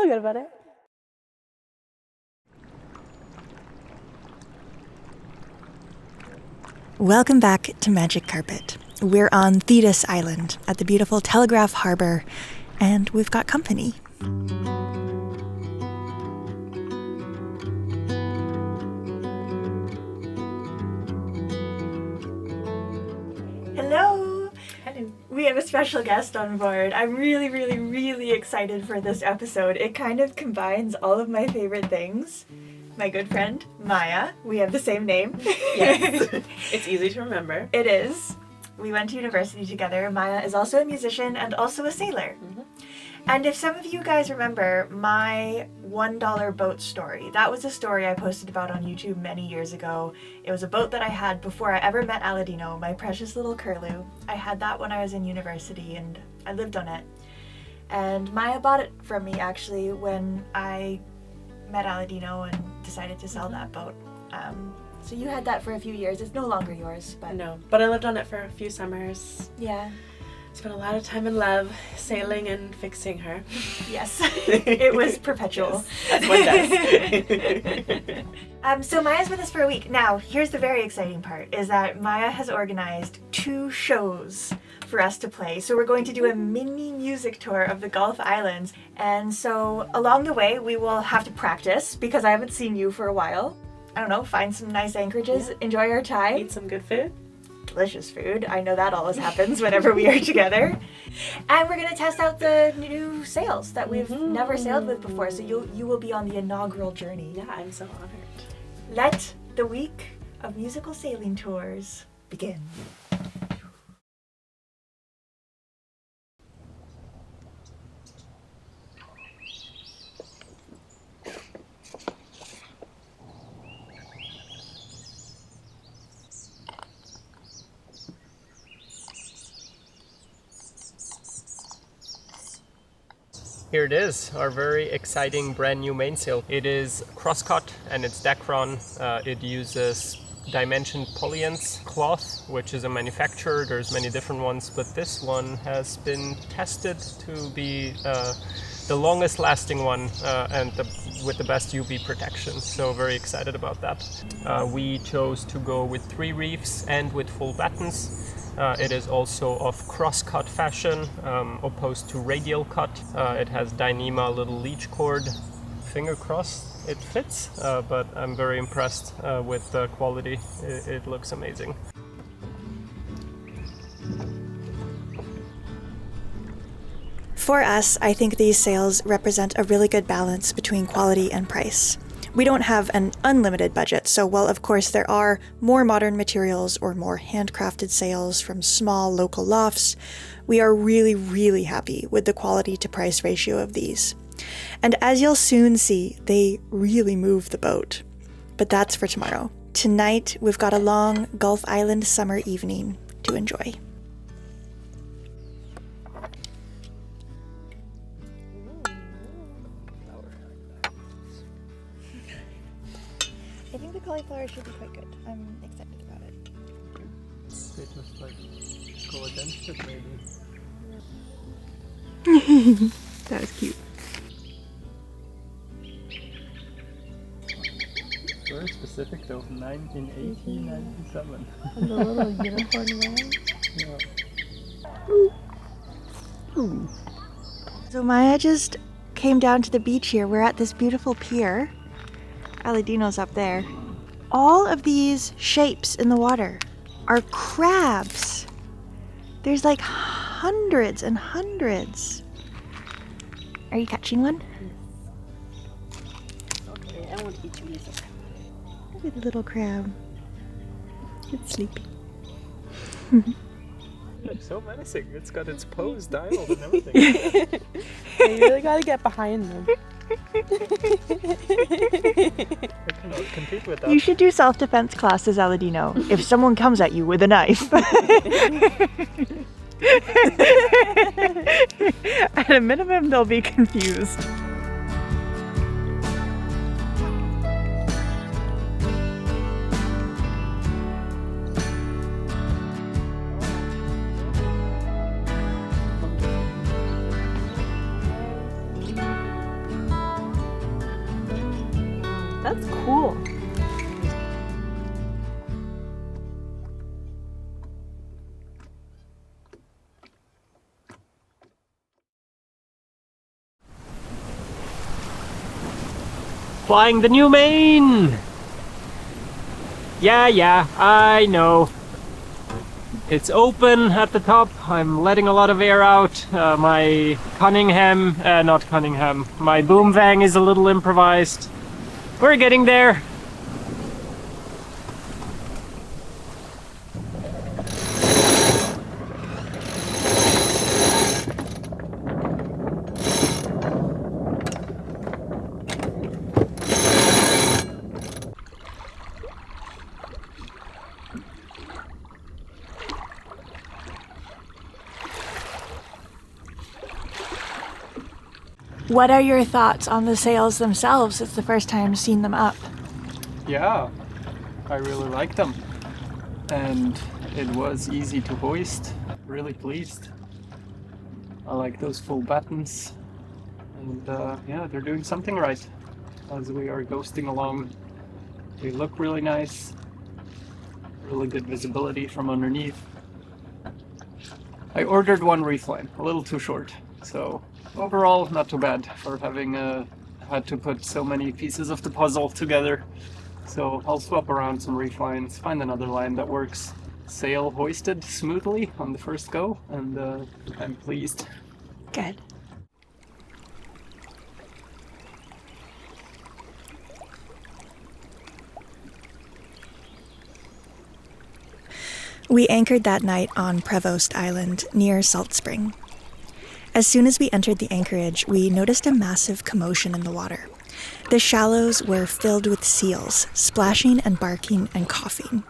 good about it. Welcome back to Magic Carpet. We're on Thetis Island at the beautiful Telegraph Harbor, and we've got company. Hello! Hello. We have a special guest on board. I'm really excited for this episode. It kind of combines all of my favorite things. My good friend, Maya. We have the same name. Yes. It's easy to remember. It is. We went to university together. Maya is also a musician and also a sailor. Mm-hmm. And if some of you guys remember my $1 boat story, that was a story I posted about on YouTube many years ago. It was a boat that I had before I ever met Aladino, my precious little curlew. I had that when I was in university and I lived on it. And Maya bought it from me actually when I met Aladino and decided to sell that boat. So you had that for a few years. It's no longer yours, but... No, but I lived on it for a few summers. Yeah. Spent a lot of time in love, sailing and fixing her. Yes. It was perpetual. Yes, as one does. So Maya's with us for a week. Now, here's the very exciting part, is that Maya has organized 2 shows for us to play. So we're going to do a mini music tour of the Gulf Islands. And so along the way, we will have to practice because I haven't seen you for a while. I don't know, find some nice anchorages, enjoy our time. Eat some good food. Delicious food. I know that always happens whenever we are together. And we're going to test out the new sails that we've never sailed with before. So you will be on the inaugural journey. Yeah, I'm so honored. Let the week of musical sailing tours begin. Here it is, our very exciting brand new mainsail. It is cross-cut and it's Dacron. It uses dimensioned polyance cloth, which is a manufacturer. There's many different ones, but this one has been tested to be the longest lasting one and with the best UV protection. So very excited about that. We chose to go with 3 reefs and with full battens. It is also of cross-cut fashion, opposed to radial cut. It has Dyneema little leech cord. Finger crossed it fits, but I'm very impressed with the quality. It looks amazing. For us, I think these sails represent a really good balance between quality and price. We don't have an unlimited budget, so while of course there are more modern materials or more handcrafted sails from small local lofts, we are really happy with the quality to price ratio of these. And as you'll soon see, they really move the boat. But that's for tomorrow. Tonight, we've got a long Gulf Island summer evening to enjoy. I think the cauliflower should be quite good. I'm excited about it. They just like go against it maybe. That was cute. Very specific though, in 1897. The little unicorn one. Yeah. So Maya just came down to the beach here. We're at this beautiful pier. Aladino's up there. All of these shapes in the water are crabs. There's like hundreds and hundreds. Are you catching one? Okay, I want to eat you. Look at the little crab. It's sleepy. It's so menacing. It's got its pose dialed and everything. Yeah, you really gotta get behind them. I cannot compete with that. You should do self-defense classes, Aladino, if someone comes at you with a knife. At a minimum, they'll be confused. Flying the new main! Yeah, I know. It's open at the top. I'm letting a lot of air out. My my boom vang is a little improvised. We're getting there. What are your thoughts on the sails themselves? It's the first time I've seen them up. Yeah, I really like them. And it was easy to hoist. Really pleased. I like those full buttons. And yeah, they're doing something right as we are ghosting along. They look really nice. Really good visibility from underneath. I ordered one reef line, a little too short. So overall, not too bad for having had to put so many pieces of the puzzle together. So I'll swap around some reef lines, find another line that works. Sail hoisted smoothly on the first go, and I'm pleased. Good. We anchored that night on Prevost Island near Salt Spring. As soon as we entered the anchorage, we noticed a massive commotion in the water. The shallows were filled with seals, splashing and barking and coughing.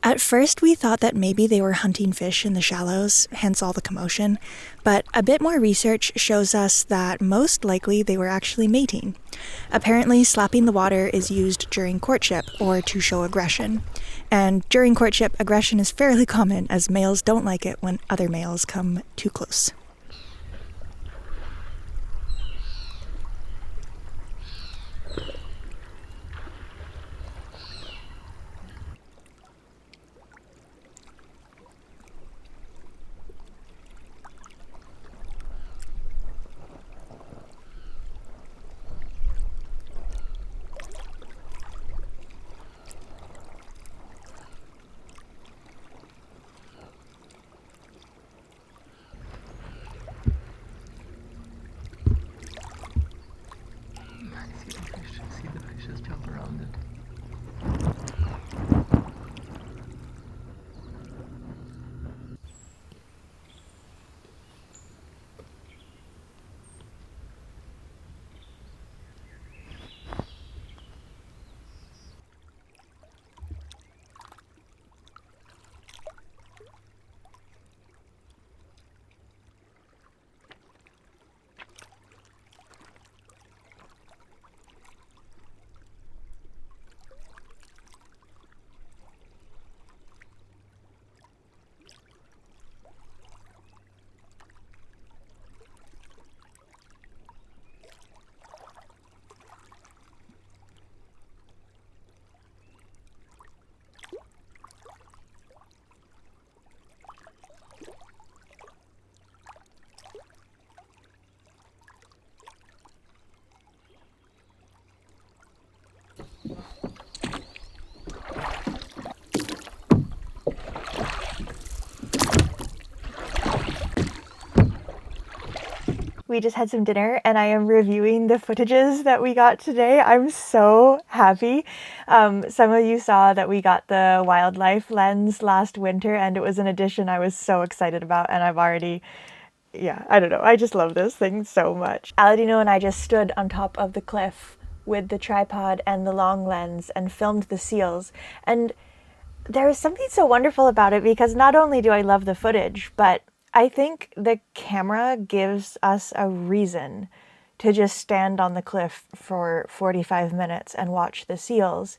At first, we thought that maybe they were hunting fish in the shallows, hence all the commotion, but a bit more research shows us that most likely they were actually mating. Apparently, slapping the water is used during courtship or to show aggression. And during courtship, aggression is fairly common as males don't like it when other males come too close. See the fishes jump around it. We just had some dinner and I am reviewing the footages that we got today. I'm so happy. Some of you saw that we got the wildlife lens last winter and it was an addition I was so excited about, and I've already, I don't know. I just love this thing so much. Aladino and I just stood on top of the cliff with the tripod and the long lens and filmed the seals. And there is something so wonderful about it because not only do I love the footage, but I think the camera gives us a reason to just stand on the cliff for 45 minutes and watch the seals.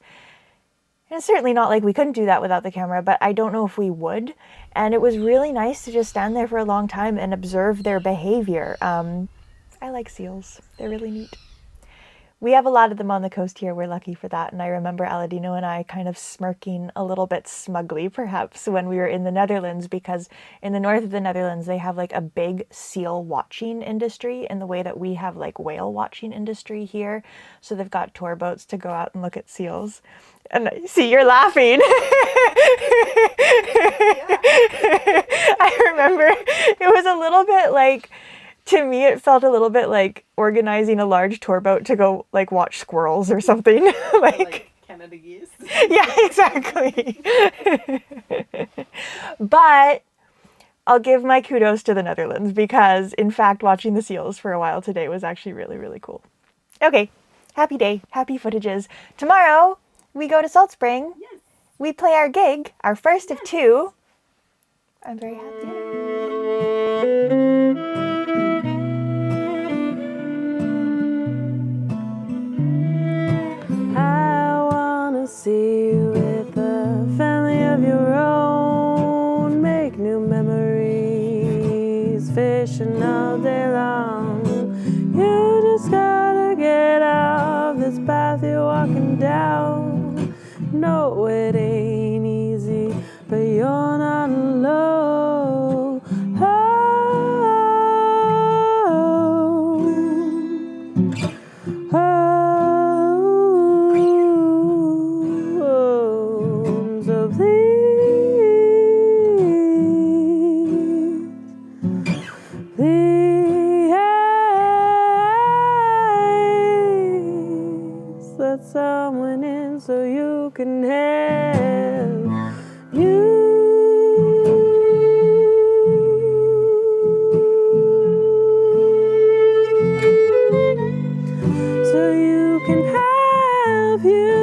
And it's certainly not like we couldn't do that without the camera, but I don't know if we would. And it was really nice to just stand there for a long time and observe their behavior. I like seals. They're really neat. We have a lot of them on the coast here. We're lucky for that. And I remember Aladino and I kind of smirking a little bit smugly, perhaps, when we were in the Netherlands, because in the north of the Netherlands, they have like a big seal watching industry in the way that we have like whale watching industry here. So they've got tour boats to go out and look at seals. And see, you're laughing. I remember it was a little bit like, to me, it felt a little bit like organizing a large tour boat to go like watch squirrels or something. Like Canada geese. Yeah, exactly. But I'll give my kudos to the Netherlands because, in fact, watching the seals for a while today was actually really, really cool. Okay, happy day, happy footages. Tomorrow, we go to Salt Spring. Yes. We play our gig, our first of two. I'm very happy. See you with a family of your own. Make new memories, fishing all day long. You just gotta get off this path you're walking down. No, it ain't easy, but you're not alone. So please, let someone in so you can help you. So you can have you.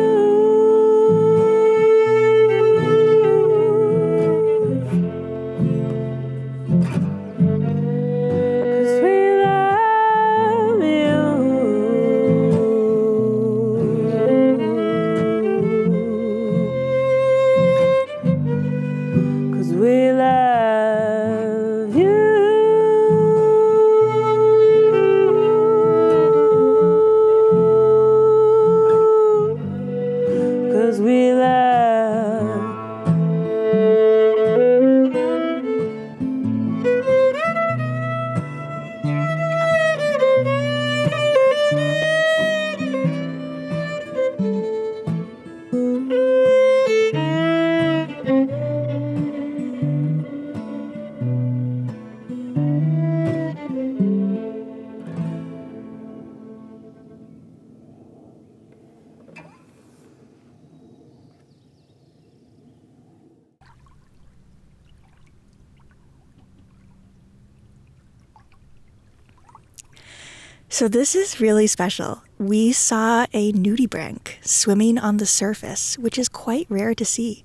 So this is really special. We saw a nudibranch swimming on the surface, which is quite rare to see.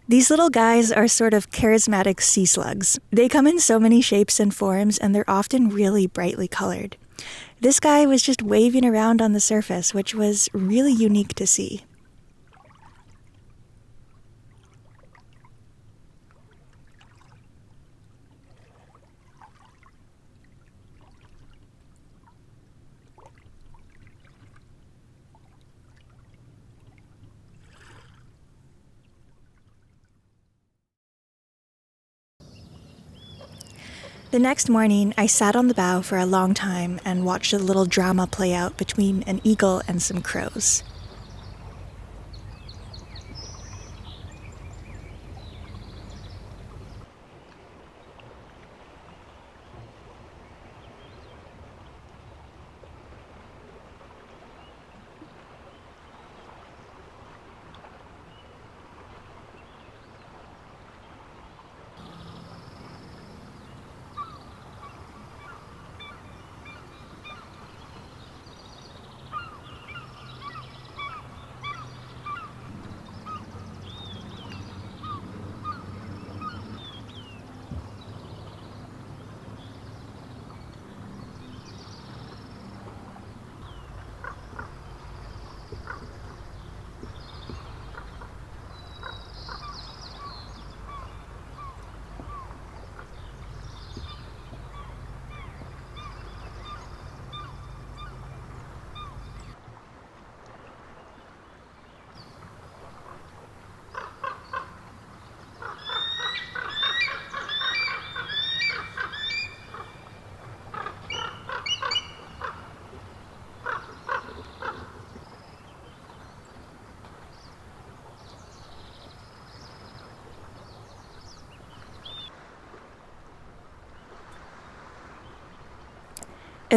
These little guys are sort of charismatic sea slugs. They come in so many shapes and forms, and they're often really brightly colored. This guy was just waving around on the surface, which was really unique to see. The next morning, I sat on the bow for a long time and watched a little drama play out between an eagle and some crows.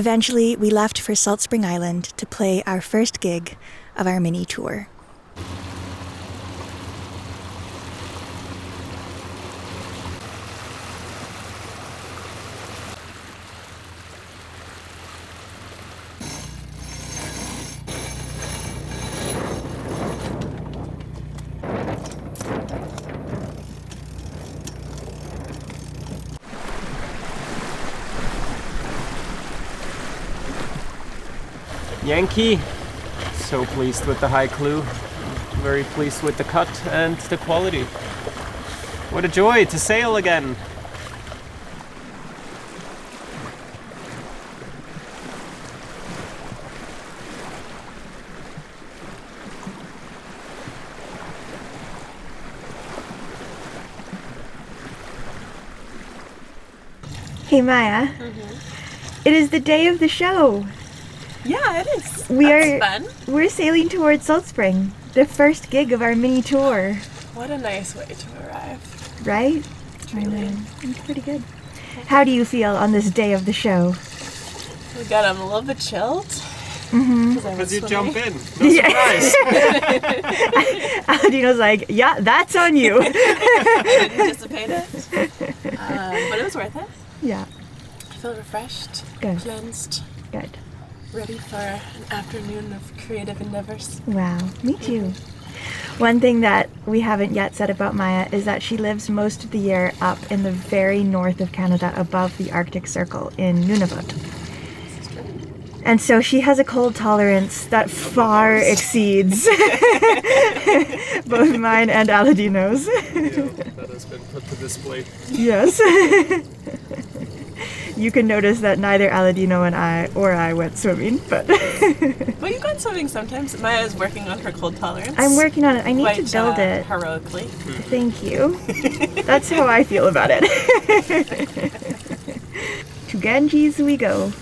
Eventually, we left for Salt Spring Island to play our first gig of our mini tour. Yankee, so pleased with the high clue, very pleased with the cut and the quality. What a joy to sail again! Hey Maya, It is the day of the show. Yeah, it is. That's fun. We're sailing towards Salt Spring, the first gig of our mini tour. What a nice way to arrive. Right? Really. It's pretty good. How do you feel on this day of the show? Oh God, I'm a little bit chilled. Because you jump in. No surprise. Aladino's like, yeah, that's on you. I didn't anticipate it. But it was worth it. Yeah. I feel refreshed, Good. cleansed, Good. ready for an afternoon of creative endeavors. Wow, me too. One thing that we haven't yet said about Maya is that she lives most of the year up in the very north of Canada above the Arctic Circle in Nunavut. And so she has a cold tolerance that far exceeds both mine and Aladino's. Yeah, that has been put to display. Yes. You can notice that neither Aladino and I went swimming, but... Well, you go swimming sometimes. Maya is working on her cold tolerance. I'm working on it. I need quite, to build it. Heroically. Thank you. That's how I feel about it. To Ganges we go.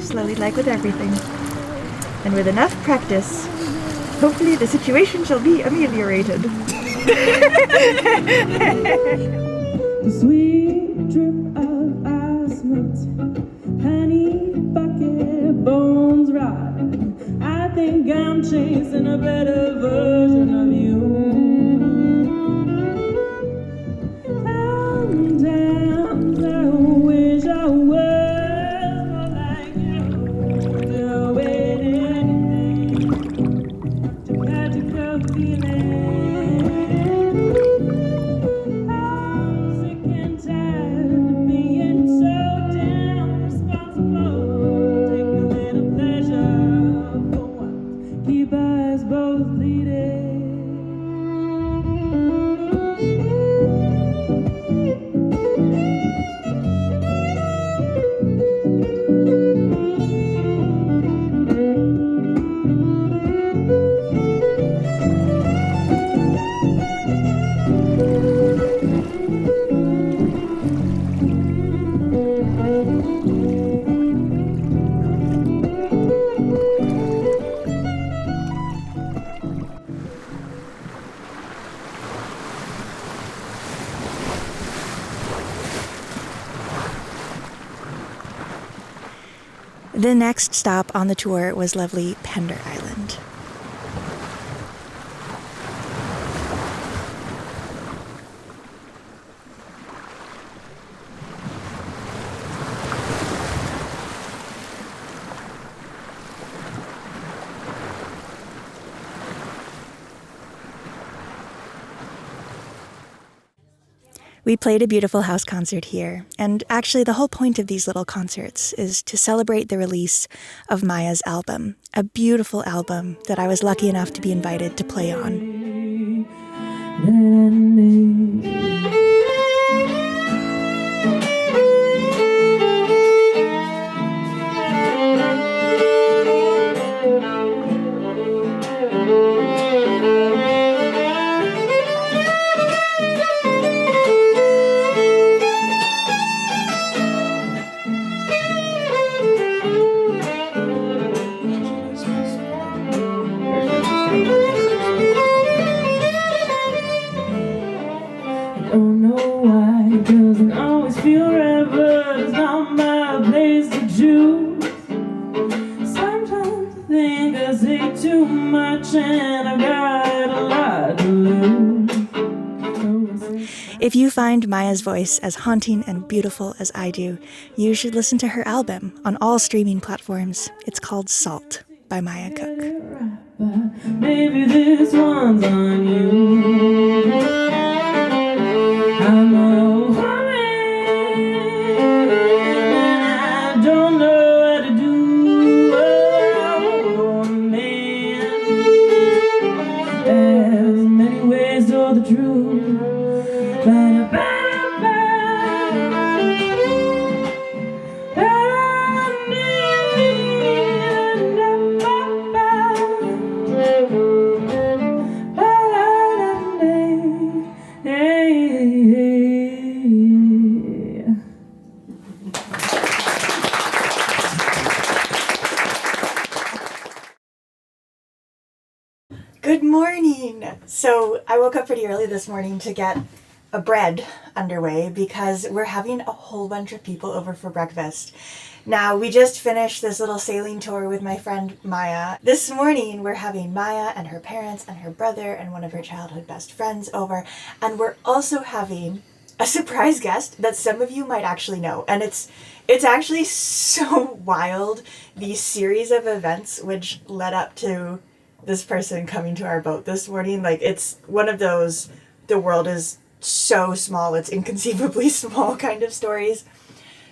Slowly, like with everything. And with enough practice, hopefully the situation shall be ameliorated. The sweet drip of ice melt, honey bucket bones ride. I think I'm chasing a better version of you. Sometimes I wish I was more like you. To wait anything, to magical feeling. I'm sick and tired of being so damn responsible. Take a little pleasure for once, keep us both leading. The next stop on the tour was lovely Pender Island. We played a beautiful house concert here, and actually the whole point of these little concerts is to celebrate the release of Maya's album, a beautiful album that I was lucky enough to be invited to play on. Don't know why it doesn't always feel right, but it's not my place to choose. Sometimes I think I say too much and I've got a lot to lose. If you find Maya's voice as haunting and beautiful as I do, you should listen to her album on all streaming platforms. It's called Salt by Maya Cook. Maybe this one's on you. I'm a woman and I don't know what to do. Oh, man, there's many ways to the truth. Good morning! So I woke up pretty early this morning to get a bread underway because we're having a whole bunch of people over for breakfast. Now, we just finished this little sailing tour with my friend Maya. This morning, we're having Maya and her parents and her brother and one of her childhood best friends over. And we're also having a surprise guest that some of you might actually know. And it's actually so wild, the series of events which led up to this person coming to our boat this morning. Like, it's one of those, the world is so small, it's inconceivably small kind of stories.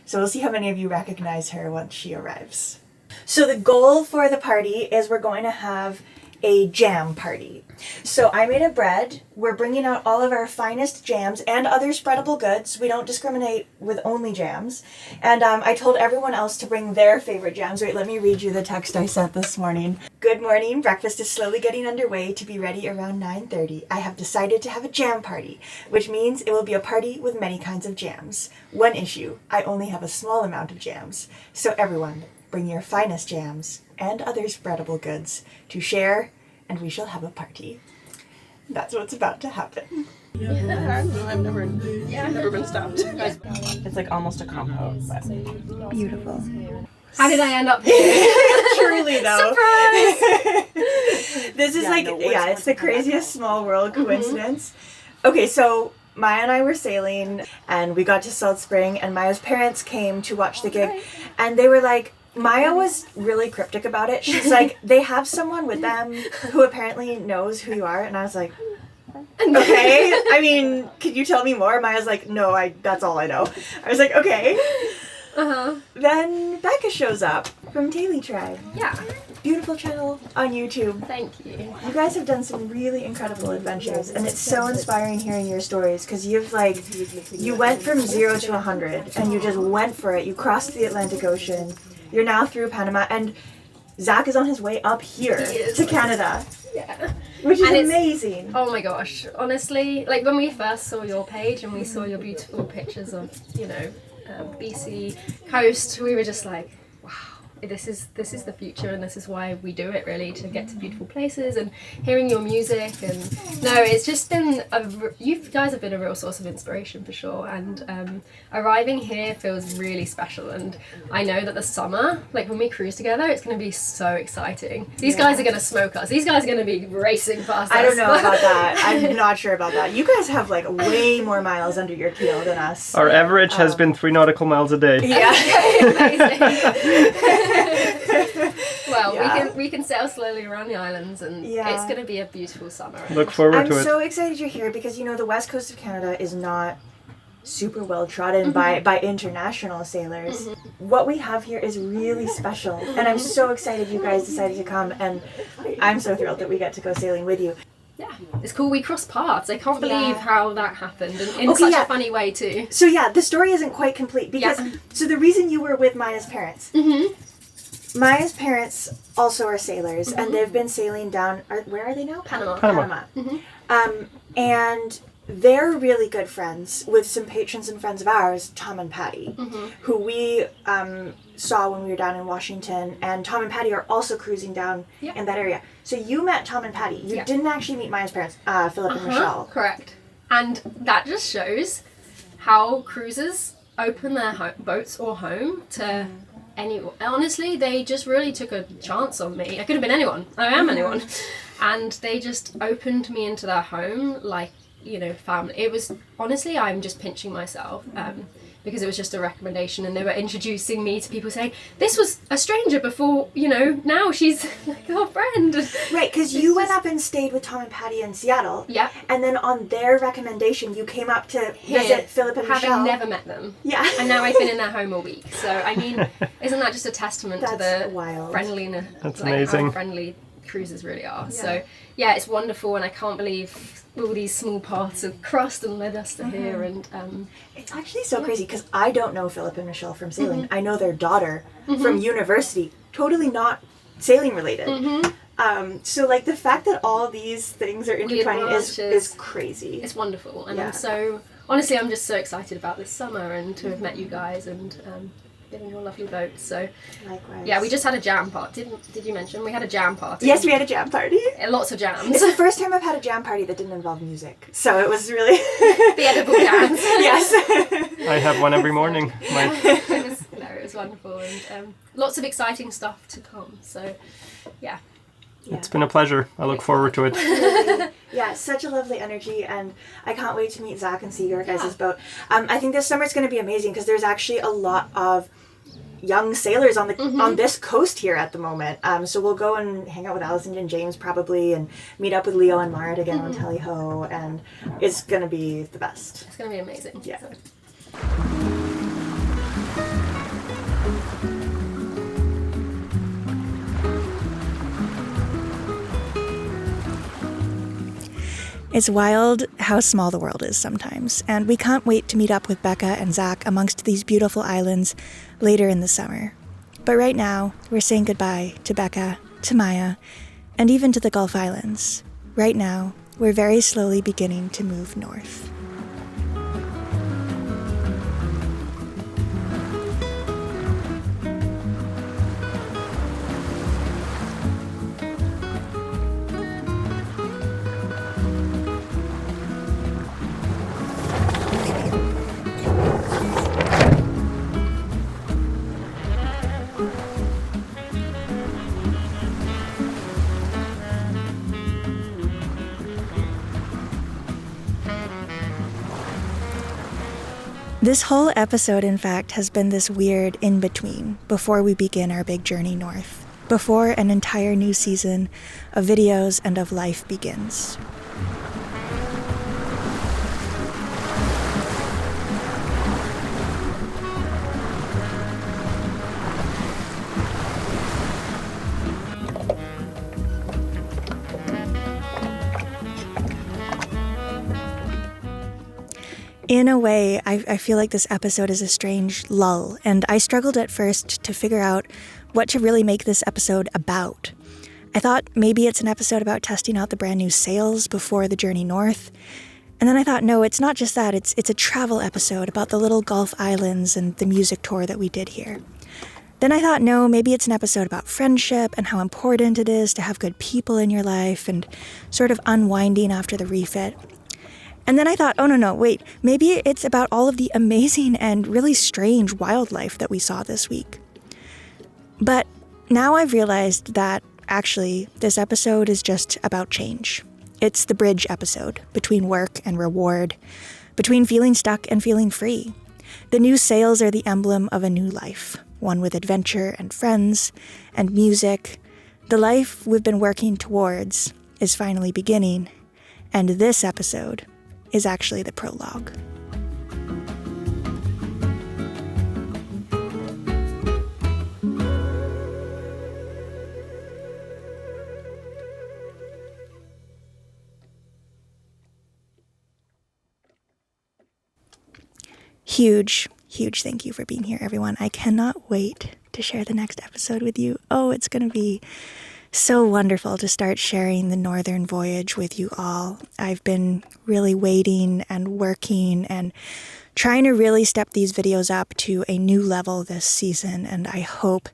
So we'll see how many of you recognize her once she arrives. So the goal for the party is we're going to have a jam party. So I made a bread. We're bringing out all of our finest jams and other spreadable goods. We don't discriminate with only jams. And I told everyone else to bring their favorite jams. Wait, let me read you the text I sent this morning. Good morning. Breakfast is slowly getting underway to be ready around 9:30. I have decided to have a jam party, which means it will be a party with many kinds of jams. One issue, I only have a small amount of jams. So everyone, bring your finest jams and other spreadable goods to share, and we shall have a party. That's what's about to happen. I've never been stopped. It's like almost a compote, but Beautiful. How did I end up here? Truly though. Surprise! This is it's the craziest small world coincidence. Okay, so Maya and I were sailing and we got to Salt Spring and Maya's parents came to watch the gig and they were like, Maya was really cryptic about it. She's like, they have someone with them who apparently knows who you are. And I was like, okay. I mean, could you tell me more? Maya's like, no, that's all I know. I was like, okay. Then Becka shows up from Taily Tribe. Yeah. Beautiful channel on YouTube. Thank you. You guys have done some really incredible adventures, and it's so inspiring hearing your stories because you went from 0 to 100 and you just went for it. You crossed the Atlantic Ocean. You're now through Panama, and Zach is on his way up here to Canada. Yeah. Which is amazing. Oh my gosh. Honestly, like when we first saw your page and we saw your beautiful pictures of, BC coast, we were just like, wow. This is the future, and this is why we do it, really, to get to beautiful places and hearing your music. And no, it's just been you guys have been a real source of inspiration for sure, and arriving here feels really special. And I know that the summer, like when we cruise together, it's going to be so exciting. These guys are going to smoke us. These guys are going to be racing past us. I don't know about that. I'm not sure about that. You guys have like way more miles under your keel than us. Our average has been 3 nautical miles a day. Yeah. Amazing. Well, we can sail slowly around the islands, and it's going to be a beautiful summer. Look forward to it. I'm so excited you're here because the west coast of Canada is not super well trodden by international sailors. What we have here is really special, and I'm so excited you guys decided to come, and I'm so thrilled that we get to go sailing with you. yeah, it's cool. We crossed paths. I can't believe Yeah. how that happened, and in Okay, such yeah. a funny way too. So yeah, the story isn't quite complete because Yeah. so the reason you were with Maya's parents. Mm-hmm. Maya's parents also are sailors, and they've been sailing down. Where are they now? Panama. Panama. And they're really good friends with some patrons and friends of ours, Tom and Patty, who we saw when we were down in Washington. And Tom and Patty are also cruising down in that area. So you met Tom and Patty. You didn't actually meet Maya's parents, Philip and Michelle. Correct. And that just shows how cruisers open their boats or home to anyone. Honestly, they just really took a chance on me. I could have been anyone. I am anyone. And they just opened me into their home like, you know, family. It was, honestly, I'm just pinching myself because it was just a recommendation, and they were introducing me to people saying, this was a stranger before, you know, now she's like our friend. Right, because you went up and stayed with Tom and Patty in Seattle. Yeah. And then on their recommendation, you came up to visit Philip and having Michelle. never met them. Yeah. And now I've been in their home a week. So, I mean, isn't that just a testament to That's the wild. friendliness, That's like amazing. how friendly cruisers really are. So, yeah, it's wonderful, and I can't believe all these small paths have crossed and led us to here. And It's actually so crazy because I don't know Philip and Michelle from sailing. I know their daughter from university, totally not sailing related. So like the fact that all these things are intertwining is crazy. it's wonderful, and Yeah. I'm so, honestly, I'm just so excited about this summer and to have met you guys and been in your lovely boat. So Likewise. yeah, we just had a jam party. Did you mention we had a jam party? Yes, we had a jam party. Lots of jams. It's the first time I've had a jam party that didn't involve music, so it was really The edible jams. yes. I have one every morning. It was wonderful, and lots of exciting stuff to come. So yeah. It's been a pleasure. I look forward to it. Yeah, such a lovely energy, and I can't wait to meet Zach and see your guys' boat. I think this summer is going to be amazing because there's actually a lot of young sailors on the on this coast here at the moment. So we'll go and hang out with Allison and James probably, and meet up with Leo and Mara again on Tally Ho, and it's going to be the best. It's going to be amazing. Yeah. So. It's wild how small the world is sometimes, and we can't wait to meet up with Becka and Zach amongst these beautiful islands later in the summer. But right now, we're saying goodbye to Becka, to Maya, and even to the Gulf Islands. Right now, we're very slowly beginning to move north. This whole episode, in fact, has been this weird in-between before we begin our big journey north, before an entire new season of videos and of life begins. In a way, I feel like this episode is a strange lull, and I struggled at first to figure out what to really make this episode about. I thought maybe it's an episode about testing out the brand new sails before the journey north, and then I thought, no, it's not just that, it's a travel episode about the little Gulf Islands and the music tour that we did here. Then I thought, no, maybe it's an episode about friendship and how important it is to have good people in your life and sort of unwinding after the refit. And then I thought, oh, no, wait, maybe it's about all of the amazing and really strange wildlife that we saw this week. But now I've realized that, actually, this episode is just about change. It's the bridge episode between work and reward, between feeling stuck and feeling free. The new sails are the emblem of a new life, one with adventure and friends and music. The life we've been working towards is finally beginning, and this episode is actually the prologue. huge thank you for being here, everyone. I cannot wait to share the next episode with you. Oh, it's going to be so wonderful to start sharing the northern voyage with you all. I've been really waiting and working and trying to really step these videos up to a new level this season, and I hope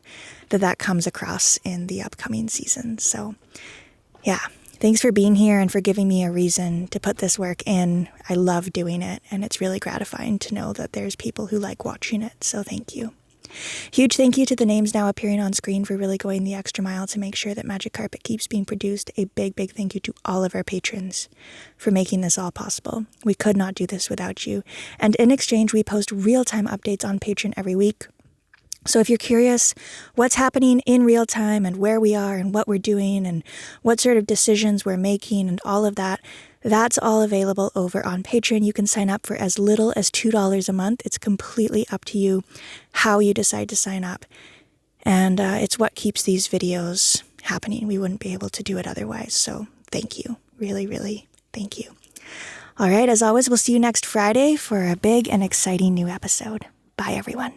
that comes across in the upcoming season. So yeah, thanks for being here and for giving me a reason to put this work in. I love doing it, and it's really gratifying to know that there's people who like watching it, so thank you. Huge thank you to the names now appearing on screen for really going the extra mile to make sure that Magic Carpet keeps being produced. A big thank you to all of our patrons for making this all possible. We could not do this without you. And in exchange, we post real-time updates on Patreon every week. So if you're curious what's happening in real time and where we are and what we're doing and what sort of decisions we're making and all of that, that's all available over on Patreon. You can sign up for as little as $2 a month. It's completely up to you how you decide to sign up. And it's what keeps these videos happening. We wouldn't be able to do it otherwise. So thank you. Really, thank you. All right, as always, we'll see you next Friday for a big and exciting new episode. Bye, everyone.